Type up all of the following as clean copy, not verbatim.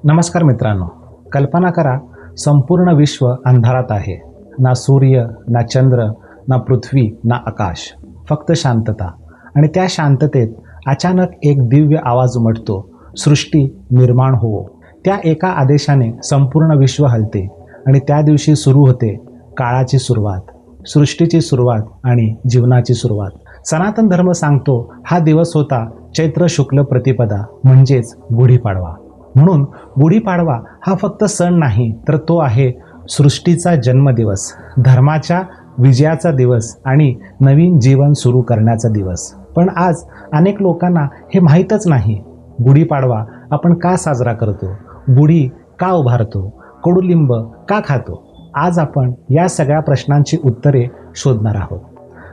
नमस्कार मित्रांनो, कल्पना करा संपूर्ण विश्व अंधारात आहे. ना सूर्य, ना चंद्र, ना पृथ्वी, ना आकाश, फक्त शांतता. आणि त्या शांततेत अचानक एक दिव्य आवाज उमटतो, सृष्टी निर्माण हो. त्या एका आदेशाने संपूर्ण विश्व हलते आणि त्या दिवशी सुरू होते काळाची सुरुवात, सृष्टीची सुरुवात आणि जीवनाची सुरुवात. सनातन धर्म सांगतो हा दिवस होता चैत्र शुक्ल प्रतिपदा म्हणजेच गुढीपाडवा. म्हणून गुढीपाडवा हा फक्त सण नाही, तर तो आहे सृष्टीचा जन्मदिवस, धर्माच्या विजयाचा दिवस आणि नवीन जीवन सुरू करण्याचा दिवस. पण आज अनेक लोकांना हे माहीतच नाही. गुढीपाडवा आपण का साजरा करतो, गुढी का उभारतो, कडुलिंब का खातो? आज आपण या सगळ्या प्रश्नांची उत्तरे शोधणार आहोत.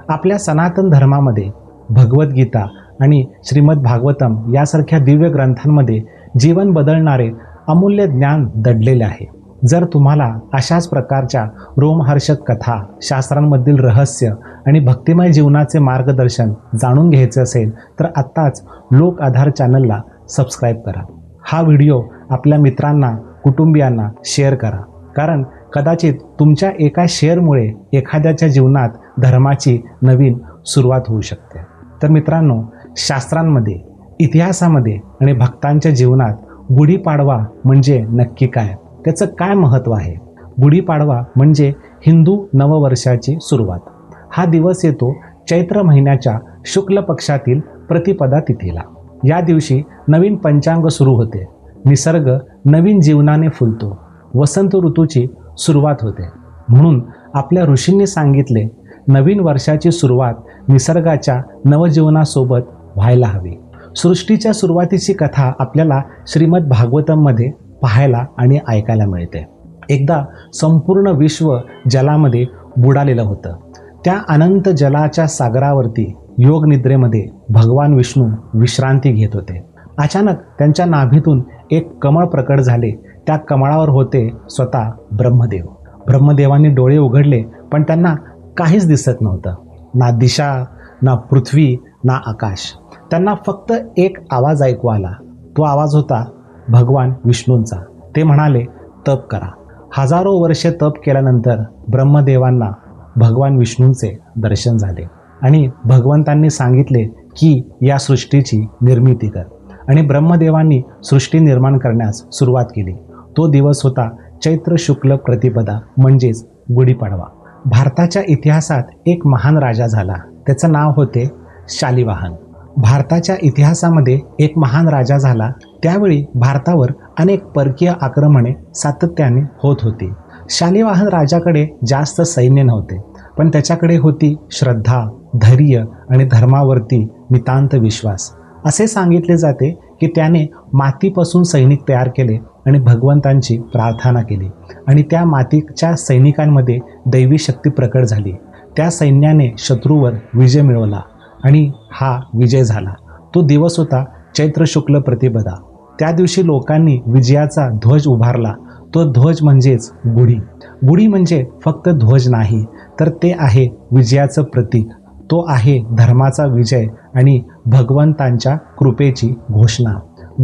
आपल्या सनातन धर्मामध्ये भगवद्गीता आणि श्रीमद भागवतम यासारख्या दिव्य ग्रंथांमध्ये जीवन बदलणारे अमूल्य ज्ञान दडलेले आहे. जर तुम्हाला अशाच प्रकारच्या रोमहर्षक कथा, शास्त्रांमधील रहस्य आणि भक्तिमय जीवनाचे मार्गदर्शन जाणून घ्यायचे असेल तर आत्ताच लोक आधार चॅनलला सबस्क्राईब करा. हा व्हिडिओ आपल्या मित्रांना, कुटुंबियांना शेअर करा, कारण कदाचित तुमच्या एका शेअरमुळे एखाद्याच्या जीवनात धर्माची नवीन सुरुवात होऊ शकते. तर मित्रांनो, शास्त्रांमध्ये, इतिहासामध्ये आणि भक्तांच्या जीवनात गुढीपाडवा म्हणजे नक्की काय, त्याचं काय महत्त्व आहे? गुढीपाडवा म्हणजे हिंदू नववर्षाची सुरुवात. हा दिवस येतो चैत्र महिन्याच्या शुक्ल पक्षातील प्रतिपदा तिथीला. या दिवशी नवीन पंचांग सुरू होते, निसर्ग नवीन जीवनाने फुलतो, वसंत ऋतूची सुरुवात होते. म्हणून आपल्या ऋषींनी सांगितले, नवीन वर्षाची सुरुवात निसर्गाच्या नवजीवनासोबत व्हायला हवी. सृष्टीच्या सुरुवातीची कथा आपल्याला श्रीमद भागवतममध्ये पाहायला आणि ऐकायला मिळते. एकदा संपूर्ण विश्व जलामध्ये बुडालेलं होतं. त्या अनंत जलाच्या सागरावरती योगनिद्रेमध्ये भगवान विष्णू विश्रांती घेत होते. अचानक त्यांच्या नाभीतून एक कमळ प्रकट झाले. त्या कमळावर होते स्वतः ब्रह्मदेव. ब्रह्मदेवांनी डोळे उघडले, पण त्यांना काहीच दिसत नव्हतं. ना दिशा, ना पृथ्वी, ना आकाश. त्यांना फक्त एक आवाज ऐकू आला. तो आवाज होता भगवान विष्णूंचा. ते म्हणाले, तप करा. हजारो वर्षे तप केल्यानंतर ब्रह्मदेवांना भगवान विष्णूंचे दर्शन झाले आणि भगवंतांनी सांगितले की या सृष्टीची निर्मिती कर. आणि ब्रह्मदेवांनी सृष्टी निर्माण करण्यास सुरुवात केली. तो दिवस होता चैत्र शुक्ल प्रतिपदा म्हणजेच गुढीपाडवा. भारताच्या इतिहासात एक महान राजा झाला. त्याचं नाव होते शालिवाहन. भारताच्या इतिहासामध्ये एक महान राजा झाला. त्यावेळी भारतावर अनेक परकीय आक्रमणे सातत्याने होत होती. शालिवाहन राजाकडे जास्त सैन्य नव्हते, पण त्याच्याकडे होती श्रद्धा, धैर्य आणि धर्मावरती नितांत विश्वास. असे सांगितले जाते की त्याने मातीपासून सैनिक तयार केले आणि भगवंतांची प्रार्थना केली आणि त्या मातीच्या सैनिकांमध्ये दैवी शक्ती प्रकट झाली. त्या सैन्याने शत्रूवर विजय मिळवला आणि हा विजय झाला. तो दिवस होता चैत्र शुक्ल प्रतिपदा. त्या दिवशी लोकांनी विजयाचा ध्वज उभारला. तो ध्वज म्हणजेच गुढी. गुढी म्हणजे फक्त ध्वज नाही, तर ते आहे विजयाचं प्रतीक. तो आहे धर्माचा विजय आणि भगवंतांच्या कृपेची घोषणा.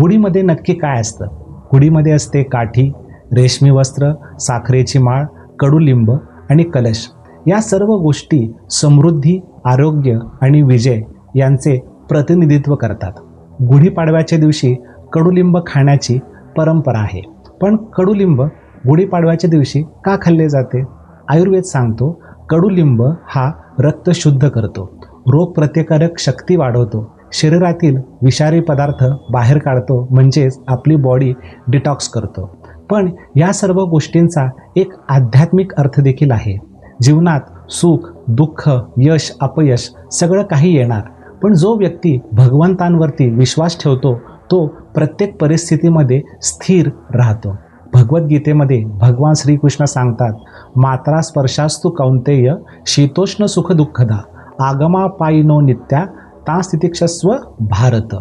गुढीमध्ये नक्की काय असतं? गुढीमध्ये असते काठी, रेशमी वस्त्र, साखरेची माळ, कडुलिंब आणि कलश. या सर्व गोष्टी समृद्धी, आरोग्य आणि विजय यांचे प्रतिनिधित्व करतात. गुढीपाडव्याच्या दिवशी कडुलिंब खाण्याची परंपरा आहे. पण कडुलिंब गुढीपाडव्याच्या दिवशी का खाल्ले जाते? आयुर्वेद सांगतो कडुलिंब हा रक्त शुद्ध करतो, रोगप्रतिकारक शक्ती वाढवतो, शरीरातील विषारी पदार्थ बाहेर काढतो, म्हणजेच आपली बॉडी डिटॉक्स करतो. पण या सर्व गोष्टींचा एक आध्यात्मिक अर्थ देखील आहे. जीवनात सुख, दुःख, यश, अपयश सगळं काही येणार, पण जो व्यक्ती भगवंतांवरती विश्वास ठेवतो तो प्रत्येक परिस्थितीमध्ये स्थिर राहतो. भगवद्गीतेमध्ये भगवान श्रीकृष्ण सांगतात, मात्रा स्पर्शास्तु कौंतेय शीतोष्ण सुख दुःखदा आगमापायिनो नित्या तास्तितिक्षस्व भारत.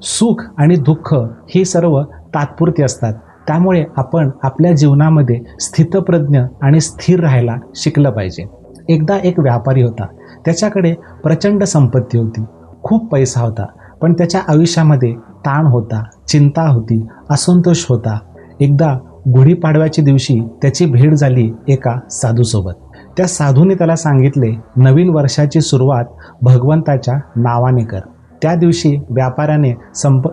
सुख आणि दुःख ही सर्व तात्पुरती असतात. त्यामुळे आपण आपल्या जीवनामध्ये स्थितप्रज्ञ आणि स्थिर राहायला शिकलं पाहिजे. एकदा एक व्यापारी होता. त्याच्याकडे प्रचंड संपत्ती होती, खूप पैसा होता, पण त्याच्या आयुष्यामध्ये ताण होता, चिंता होती, असंतोष होता. एकदा गुढीपाडव्याच्या दिवशी त्याची भेट झाली एका साधूसोबत. त्या साधूने त्याला सांगितले, नवीन वर्षाची सुरुवात भगवंताच्या नावाने कर. त्या दिवशी व्यापाऱ्याने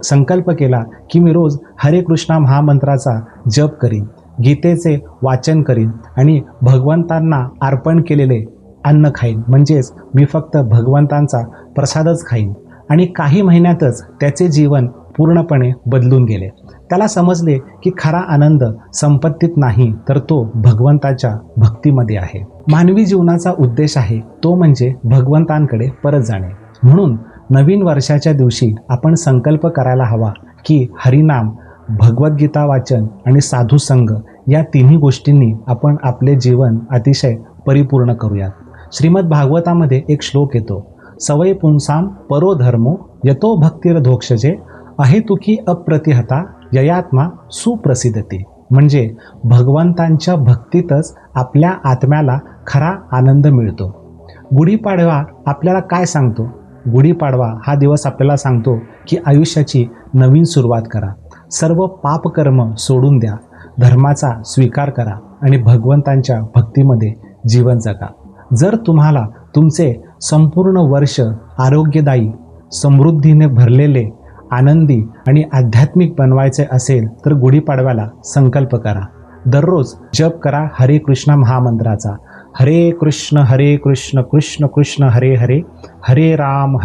संकल्प केला की मी रोज हरे कृष्णा महामंत्राचा जप करीन, गीतेचे वाचन करीन आणि भगवंतांना अर्पण केलेले अन्न खाईन, म्हणजेच मी फक्त भगवंतांचा प्रसादच खाईन. आणि काही महिन्यातच त्याचे जीवन पूर्णपणे बदलून गेले. त्याला समजले की खरा आनंद संपत्तीत नाही तर तो भगवंताच्या भक्तीमध्ये आहे. मानवी जीवनाचा उद्देश आहे तो म्हणजे भगवंतांकडे परत जाणे. म्हणून नवीन वर्षाच्या दिवशी आपण संकल्प करायला हवा की हरिनाम, भगवद्गीता वाचन आणि साधू संघ या तिन्ही गोष्टींनी आपण आपले जीवन अतिशय परिपूर्ण करूयात. श्रीमद भागवतामध्ये एक श्लोक येतो, सवय पुंसाम परो धर्मो यतो भक्तिरधोक्षजे अहेतुकी अप्रतिहता ययात्मा सुप्रसिद्धते. म्हणजे भगवंतांच्या भक्तीतच आपल्या आत्म्याला खरा आनंद मिळतो. गुढीपाडवा आपल्याला काय सांगतो? गुढीपाडवा हा दिवस आपल्याला सांगतो की आयुष्याची नवीन सुरुवात करा, सर्व पापकर्म सोडून द्या, धर्माचा स्वीकार करा आणि भगवंतांच्या भक्तीमध्ये जीवन जगा. जर तुम्हाला तुमचे संपूर्ण वर्ष आरोग्यदायी, समृद्धीने भरलेले, आनंदी आणि आध्यात्मिक बनवायचे असेल तर गुढीपाडव्याला संकल्प करा. दररोज जप करा हरे कृष्ण महामंत्राचा, हरे कृष्ण कृष्ण कृष्ण हरे हरे, हरे राम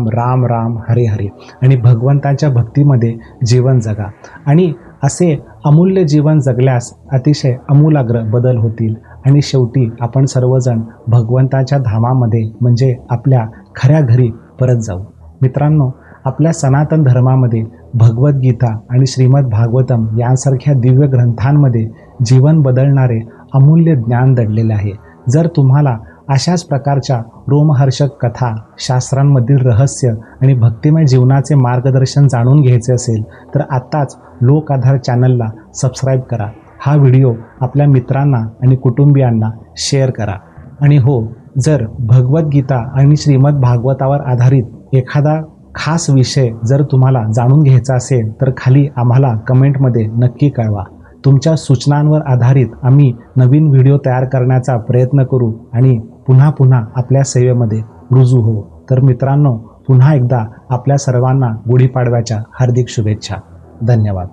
राम राम हरे हरे आणि भगवंताच्या भक्तीमध्ये जीवन जगा. आणि असे अमूल्य जीवन जगल्यास अतिशय आमूलाग्र बदल होतील आणि शेवटी आपण सर्वजण भगवंताच्या धामामध्ये म्हणजे आपल्या खऱ्या घरी परत जाऊ. मित्रांनो, आपल्या सनातन धर्मामध्ये भगवद्गीता आणि श्रीमद भागवतम यांसारख्या दिव्य ग्रंथांमध्ये जीवन बदलणारे अमूल्य ज्ञान दडलेले आहे. जर तुम्हाला अशाच प्रकारच्या रोमहर्षक कथा, शास्त्रांमधील रहस्य आणि भक्तिमय जीवनाचे मार्गदर्शन जाणून घ्यायचे असेल तर आत्ताच लोक आधार चॅनलला सबस्क्राईब करा. हा व्हिडिओ आपल्या मित्रांना आणि कुटुंबियांना शेअर करा. आणि हो, जर भगवद्गीता आणि श्रीमद भागवतावर आधारित एखादा खास विषय जर तुम्हाला जाणून घ्यायचा असेल तर खाली आम्हाला कमेंटमध्ये नक्की कळवा. तुमच्या सूचनांवर आधारित आम्ही नवीन व्हिडिओ तयार करण्याचा प्रयत्न करू आणि पुन्हा पुन्हा आपल्या सेवेमध्ये रुजू होऊ. तर मित्रांनो, पुन्हा एकदा आपल्या सर्वांना गुढीपाडव्याच्या हार्दिक शुभेच्छा. धन्यवाद.